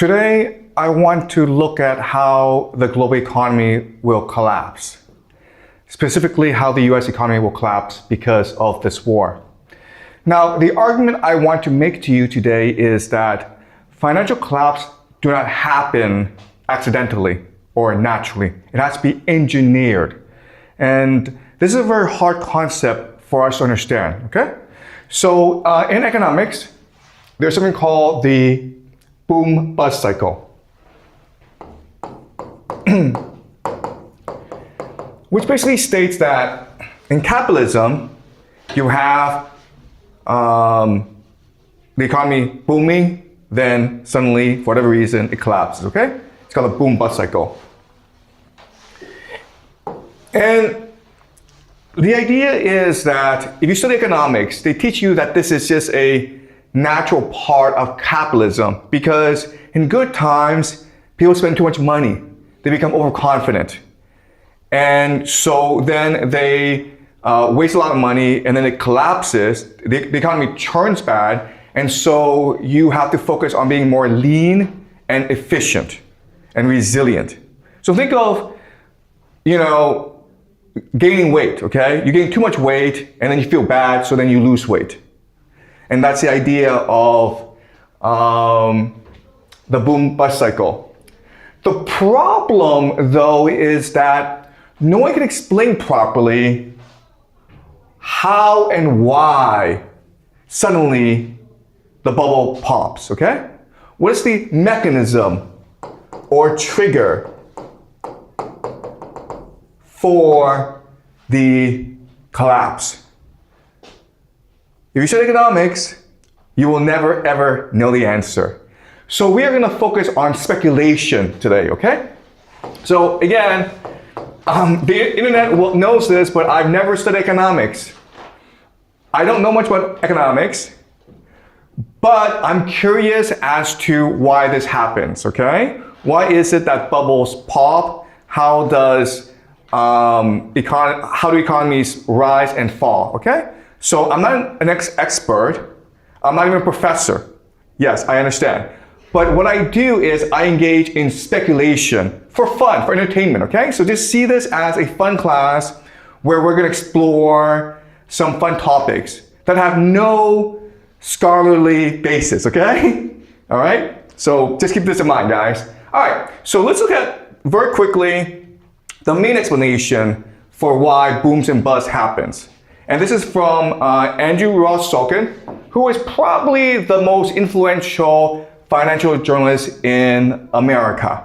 Today, I want to look at how the global economy will collapse. Specifically, how the US economy will collapse because of this war. Now, the argument I want to make to you today is that financial collapse do not happen accidentally or naturally. It has to be engineered. And this is a very hard concept for us to understand, okay? So in economics, there's something called the boom-bust cycle. Which basically states that in capitalism, you have the economy booming, then suddenly, for whatever reason, it collapses, okay? It's called a boom-bust cycle. And the idea is that if you study economics, they teach you that this is just a natural part of capitalism because in good times, people spend too much money. They become overconfident. And so then they waste a lot of money and then it collapses. The economy turns bad. And so you have to focus on being more lean and efficient and resilient. So think of, gaining weight, okay? You gain too much weight and then you feel bad, so then you lose weight. And that's the idea of the boom-bust cycle. The problem, though, is that no one can explain properly how and why suddenly the bubble pops, okay? What is the mechanism or trigger for the collapse? If you study economics, you will never ever know the answer. So we are going to focus on speculation today, okay? So again, the internet knows this, but I've never studied economics. I don't know much about economics, but I'm curious as to why this happens, okay? Why is it that bubbles pop? How do economies rise and fall, okay? So I'm not an expert. I'm not even a professor. Yes, I understand. But what I do is I engage in speculation for fun, for entertainment, okay? So just see this as a fun class where we're gonna explore some fun topics that have no scholarly basis, okay? All right? So just keep this in mind, guys. All right, so let's look at very quickly the main explanation for why booms and busts happens. And this is from Andrew Ross Sorkin, who is probably the most influential financial journalist in America.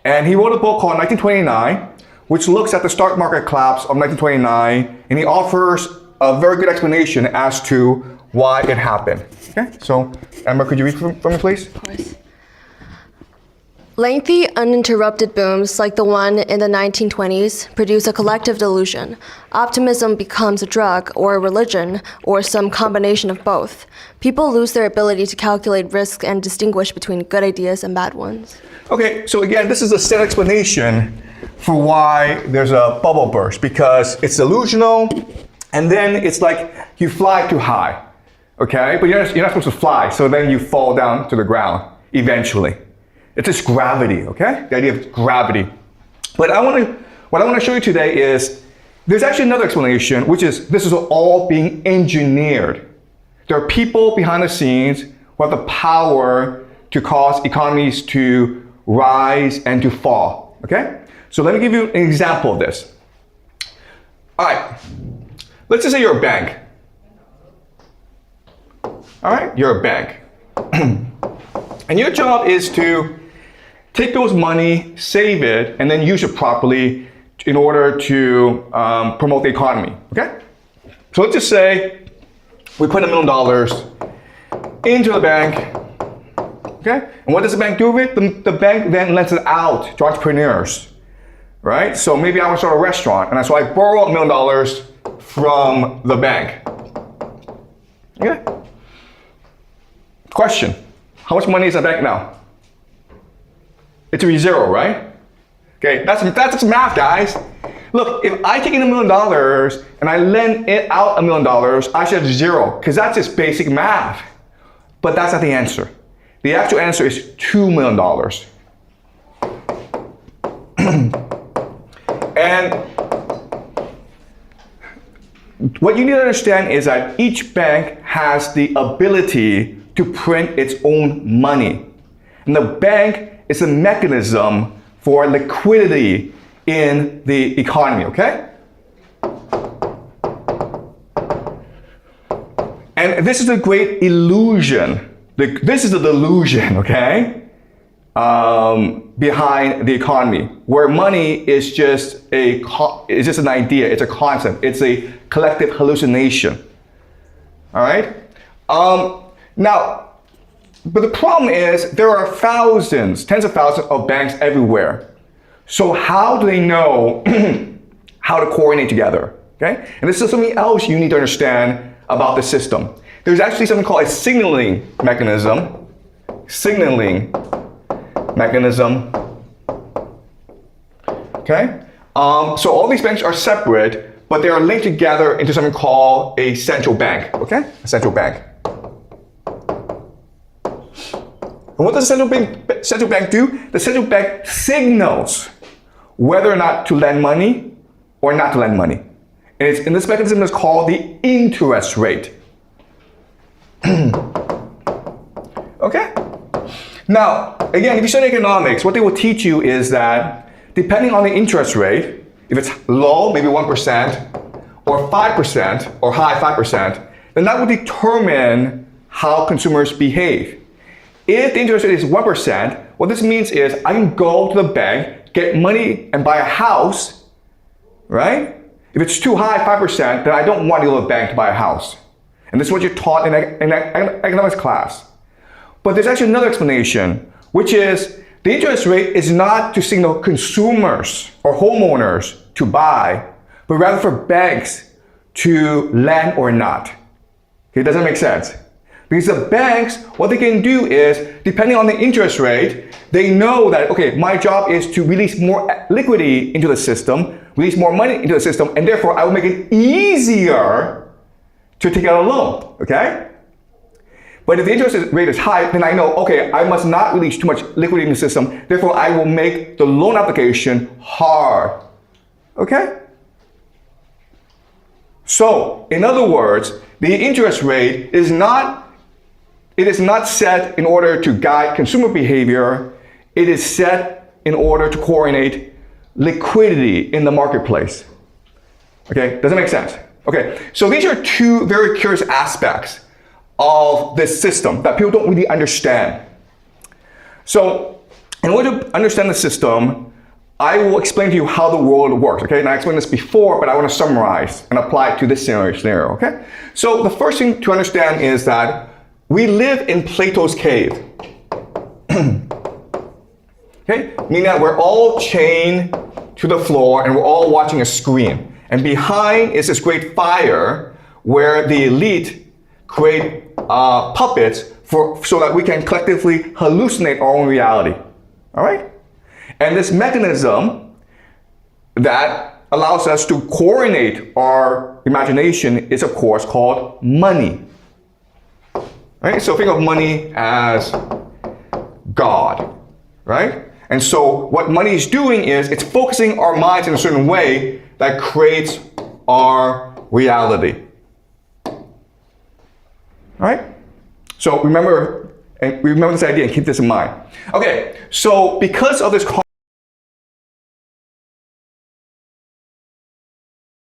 And he wrote a book called 1929, which looks at the stock market collapse of 1929, and he offers a very good explanation as to why it happened. Okay, so Amber, could you read for me, please? Of course. Lengthy, uninterrupted booms like the one in the 1920s produce a collective delusion. Optimism becomes a drug or a religion or some combination of both. People lose their ability to calculate risk and distinguish between good ideas and bad ones. Okay, so again, this is a standard explanation for why there's a bubble burst, because it's delusional and then it's like you fly too high, okay? But you're not supposed to fly, so then you fall down to the ground eventually. It's just gravity, okay? The idea of gravity. But what I want to show you today is there's actually another explanation, which is this is all being engineered. There are people behind the scenes who have the power to cause economies to rise and to fall, okay? So let me give you an example of this. All right, let's just say you're a bank. All right, you're a bank. And your job is to take those money, save it, and then use it properly in order to promote the economy, okay? So let's just say we put $1 million into the bank, okay? And what does the bank do with it? The bank then lends it out to entrepreneurs, right? So maybe I want to start a restaurant, and so I borrow $1 million from the bank, okay? Question, how much money is in the bank now? It's be zero, right? Okay, that's just math, guys. Look, if I take in $1 million and I lend it out $1 million, I should have zero, because that's just basic math. But that's not the answer. The actual answer is $2 million. And what you need to understand is that each bank has the ability to print its own money. And the bank is a mechanism for liquidity in the economy, okay? And this is a great illusion. This is the delusion, okay? Behind the economy, where money is just an idea, it's a concept, it's a collective hallucination. All right? Now, but the problem is there are thousands, tens of thousands of banks everywhere. So how do they know how to coordinate together? Okay? And this is something else you need to understand about the system. There's actually something called a signaling mechanism. Okay? So all these banks are separate, but they are linked together into something called a central bank. Okay? A central bank. And what does the central bank do? The central bank signals whether or not to lend money or not to lend money. And this mechanism is called the interest rate. Okay? Now, again, if you study economics, what they will teach you is that depending on the interest rate, if it's low, maybe 1%, or 5%, or high 5%, then that will determine how consumers behave. If the interest rate is 1%, what this means is I can go to the bank, get money, and buy a house, right? If it's too high, 5%, then I don't want to go to the bank to buy a house. And this is what you're taught in economics class. But there's actually another explanation, which is the interest rate is not to signal consumers or homeowners to buy, but rather for banks to lend or not. Okay, does that make sense? Because the banks, what they can do is, depending on the interest rate, they know that, okay, my job is to release more liquidity into the system, release more money into the system, and therefore I will make it easier to take out a loan, okay? But if the interest rate is high, then I know, okay, I must not release too much liquidity in the system, therefore I will make the loan application hard, okay? So, in other words, the interest rate is not set in order to guide consumer behavior. It is set in order to coordinate liquidity in the marketplace. Okay, does that make sense? Okay, so these are two very curious aspects of this system that people don't really understand. So, in order to understand the system, I will explain to you how the world works, okay? And I explained this before, but I want to summarize and apply it to this scenario, okay? So the first thing to understand is that we live in Plato's cave. Okay? Meaning that we're all chained to the floor and we're all watching a screen. And behind is this great fire where the elite create puppets so that we can collectively hallucinate our own reality. All right? And this mechanism that allows us to coordinate our imagination is, of course, called money. Right? So think of money as God, right? And so what money is doing is it's focusing our minds in a certain way that creates our reality. All right? So remember this idea and keep this in mind. Okay, so because of this